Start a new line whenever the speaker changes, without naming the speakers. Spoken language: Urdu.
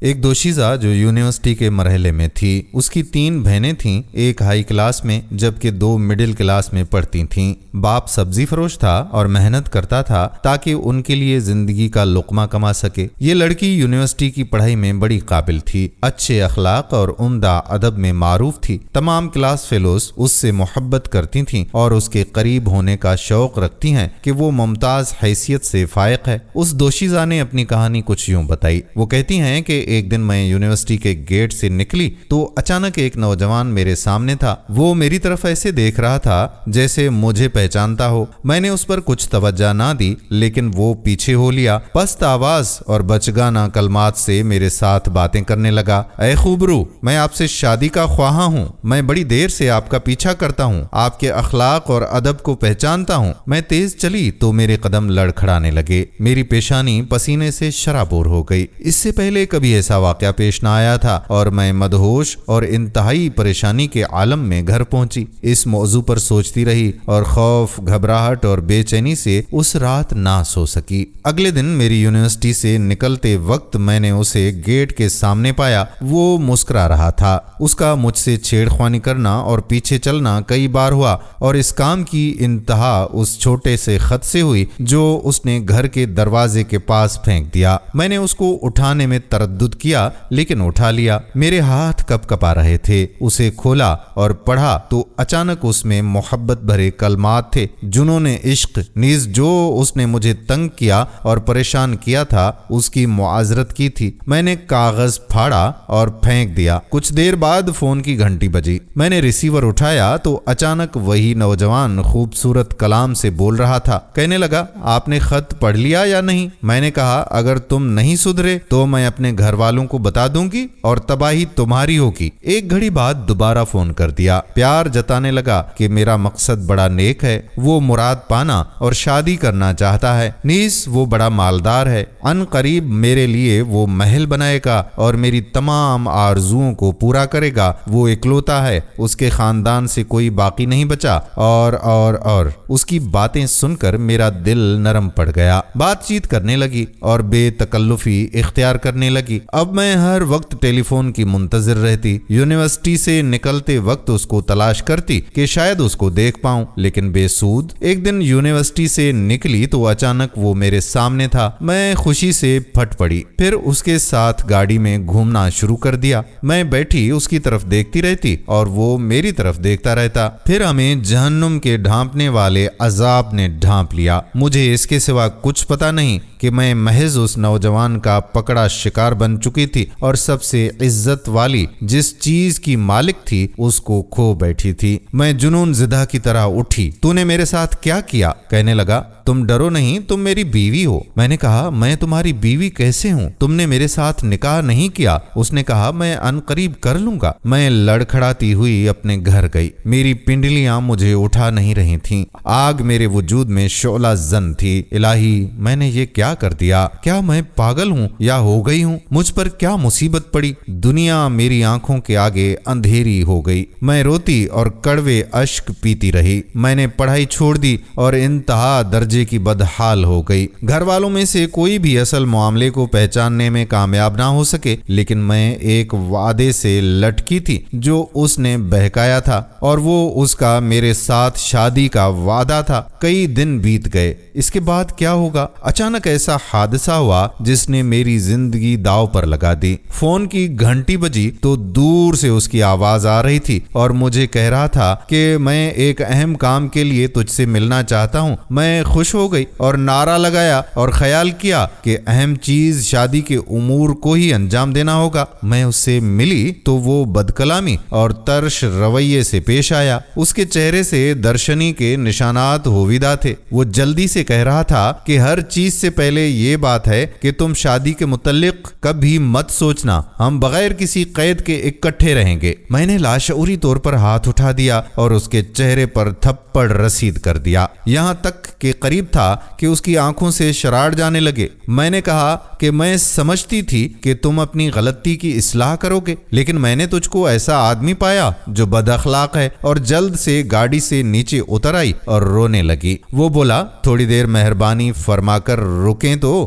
ایک دوشیزہ جو یونیورسٹی کے مرحلے میں تھی، اس کی 3 بہنیں تھیں، ایک ہائی کلاس میں جبکہ 2 مڈل کلاس میں پڑھتی تھیں۔ باپ سبزی فروش تھا اور محنت کرتا تھا تاکہ ان کے لیے زندگی کا لقمہ کما سکے۔ یہ لڑکی یونیورسٹی کی پڑھائی میں بڑی قابل تھی، اچھے اخلاق اور عمدہ ادب میں معروف تھی۔ تمام کلاس فیلوز اس سے محبت کرتی تھیں اور اس کے قریب ہونے کا شوق رکھتی ہیں کہ وہ ممتاز حیثیت سے فائق ہے۔ اس دوشیزہ نے اپنی کہانی کچھ یوں بتائی۔ وہ کہتی ہیں کہ ایک دن میں یونیورسٹی کے گیٹ سے نکلی تو اچانک ایک نوجوان میرے سامنے تھا۔ وہ میری طرف ایسے دیکھ رہا تھا جیسے مجھے پہچانتا ہو۔ میں نے اس پر کچھ توجہ نہ دی، لیکن وہ پیچھے ہو لیا، پست آواز اور بچگانہ کلمات سے میرے ساتھ باتیں کرنے لگا۔ اے خوبرو، میں آپ سے شادی کا خواہاں ہوں۔ میں بڑی دیر سے آپ کا پیچھا کرتا ہوں، آپ کے اخلاق اور ادب کو پہچانتا ہوں۔ میں تیز چلی تو میرے قدم لڑکھڑانے لگے، میری پیشانی پسینے سے شرابور ہو گئی۔ اس سے پہلے کبھی ایسا واقعہ پیش نہ آیا تھا اور میں مدہوش اور انتہائی پریشانی کے عالم میں گھر پہنچی۔ اس موضوع پر سوچتی رہی اور خوف، گھبراہٹ اور بے چینی سے اس رات نہ سو سکی۔ اگلے دن میری یونیورسٹی سے نکلتے وقت میں نے اسے گیٹ کے سامنے پایا۔ وہ مسکرا رہا تھا۔ اس کا مجھ سے چھیڑ خوانی کرنا اور پیچھے چلنا کئی بار ہوا اور اس کام کی انتہا اس چھوٹے سے خط سے ہوئی جو اس نے گھر کے دروازے کے پاس پھینک دیا۔ میں نے اس کو اٹھانے میں تردد کیا لیکن اٹھا لیا۔ میرے ہاتھ کپ کپا رہے تھے۔ اسے کھولا اور پڑھا تو اچانک اس میں محبت بھرے کلمات تھے۔ جنون عشق نیز جو اس نے مجھے تنگ کیا اور پریشان کیا تھا اس کی معذرت کی تھی۔ میں نے کاغذ پھاڑا اور پھینک دیا۔ کچھ دیر بعد فون کی گھنٹی بجی۔ میں نے ریسیور اٹھایا تو اچانک وہی نوجوان خوبصورت کلام سے بول رہا تھا۔ کہنے لگا، آپ نے خط پڑھ لیا یا نہیں؟ میں نے کہا، اگر تم نہیں سدھرے تو میں اپنے گھر والوں کو بتا دوں گی اور تباہی تمہاری ہوگی۔ ایک گھڑی بعد دوبارہ فون کر دیا۔ پیار جتانے لگا کہ میرا مقصد بڑا نیک ہے، وہ مراد پانا اور شادی کرنا چاہتا ہے، نیز وہ بڑا مالدار ہے۔ ان قریب میرے لیے وہ محل بنائے گا اور میری تمام آرزوؤں کو پورا کرے گا۔ وہ اکلوتا ہے، اس کے خاندان سے کوئی باقی نہیں بچا۔ اور اس کی باتیں سن کر میرا دل نرم پڑ گیا۔ بات چیت کرنے لگی اور بے تکلفی اختیار کرنے لگی۔ اب میں ہر وقت ٹیلی فون کی منتظر رہتی۔ یونیورسٹی سے نکلتے وقت اس کو تلاش کرتی کہ شاید اس کو دیکھ پاؤں، لیکن بے سود۔ ایک دن یونیورسٹی سے نکلی تو اچانک وہ میرے سامنے تھا۔ میں خوشی سے پھٹ پڑی، پھر اس کے ساتھ گاڑی میں گھومنا شروع کر دیا۔ میں بیٹھی اس کی طرف دیکھتی رہتی اور وہ میری طرف دیکھتا رہتا۔ پھر ہمیں جہنم کے ڈھانپنے والے عذاب نے ڈھانپ لیا۔ مجھے اس کے سوا کچھ پتا نہیں کہ میں محض اس نوجوان کا پکڑا شکار بن چکی تھی اور سب سے عزت والی جس چیز کی مالک تھی اس کو کھو بیٹھی تھی۔ میں جنون زدہ کی طرح اٹھی۔ تو نے میرے ساتھ کیا کیا؟ کہنے لگا، تم ڈرو نہیں، تم میری بیوی ہو۔ میں نے کہا، میں تمہاری بیوی کیسے ہوں؟ تم نے میرے ساتھ نکاح نہیں کیا۔ اس نے کہا، میں ان قریب کر لوں گا۔ میں لڑکھڑاتی ہوئی اپنے گھر گئی۔ میری پنڈلیاں مجھے اٹھا نہیں رہی تھیں۔ آگ میرے وجود میں شعلہ زن تھی۔ الہی، میں نے یہ کیا کر دیا؟ کیا میں پاگل ہوں یا ہو گئی ہوں؟ مجھ پر کیا مصیبت پڑی؟ دنیا میری آنکھوں کے آگے اندھیری ہو گئی۔ میں روتی اور کڑوے اشک پیتی رہی۔ میں نے پڑھائی چھوڑ دی اور انتہا درجے کی بدحال ہو گئی۔ گھر والوں میں سے کوئی بھی اصل معاملے کو پہچاننے میں کامیاب نہ ہو سکے، لیکن میں ایک وعدے سے لٹکی تھی جو اس نے بہکایا تھا، اور وہ اس کا میرے ساتھ شادی کا وعدہ تھا۔ کئی دن بیت گئے۔ اس کے بعد کیا ہوگا؟ اچانک ایسا حادثہ ہوا جس نے میری زندگی داؤ پر لگا دی۔ فون کی گھنٹی بجی تو دور سے اس کی آواز آ رہی تھی اور مجھے کہہ رہا تھا کہ میں ایک اہم کام کے لیے تجھ سے ملنا چاہتا ہوں۔ میں خوش ہو گئی اور نعرہ لگایا اور خیال کیا کہ اہم چیز شادی کے امور کو ہی انجام دینا ہوگا۔ میں اس سے ملی تو وہ بدکلامی اور ترش رویے سے پیش آیا۔ اس کے چہرے سے درشنی کے نشانات ہویدا تھے۔ وہ جلدی سے کہہ رہا تھا کہ ہر چیز سے پہلے یہ بات ہے کہ تم شادی کے متعلق کبھی مت سوچنا، ہم بغیر کسی قید کے اکٹھے رہیں گے۔ میں نے لاشعوری طور پر ہاتھ اٹھا دیا اور اس کے چہرے پر تھپڑ رسید کر دیا، یہاں تک کہ قریب تھا کہ اس کی آنکھوں سے شرار جانے لگے۔ میں نے کہا کہ میں سمجھتی تھی کہ تم اپنی غلطی کی اصلاح کرو گے، لیکن میں نے تجھ کو ایسا آدمی پایا جو بد اخلاق ہے، اور جلد سے گاڑی سے نیچے اتر آئی اور رونے لگی۔ وہ بولا، تھوڑی دیر مہربانی فرما کر رکیں تو۔